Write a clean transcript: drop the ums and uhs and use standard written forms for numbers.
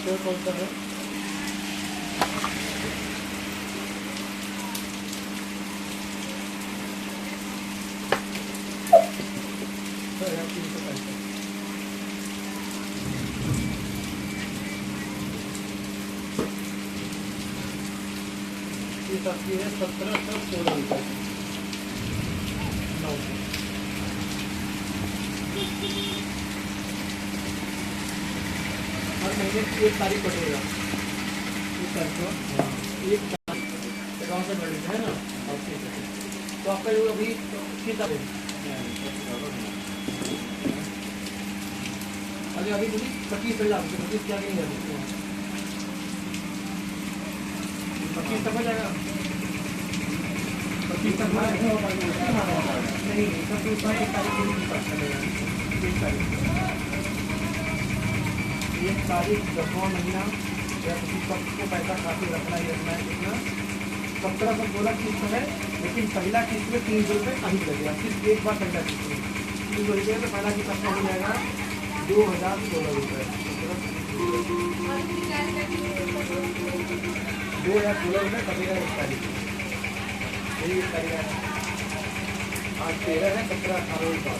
Password कौन सा है? सबकी है 1716 रुपये 9। हर महीने की 1 तारीख कटेगा, 1 तारीख को, हाँ 1 तारीख अकाउंट से बढ़ है ना। तो आपका जो अभी कितना अरे अभी मुझे 25,000 25 क्या नहीं है 25 तक हो जाएगा। 25 तक नहीं, सब 1 तारीख को नहीं पता चलेगा। 1 तारीख 10वां महीना या किसी सबको पैसा काफी रखना ही रखना है। कितना 1716 किस्त है, लेकिन पहला किस्त में 300 रुपये अधिक लगेगा। सिर्फ एक बार पहला किस्त में 300 रुपये, तो पहला किस्त आपका हो जाएगा 2016 रुपये। 2016 रुपये कटेगा 1 तारीख, यही 1 तारीख है। आज 13 है, 17 18 रुपये।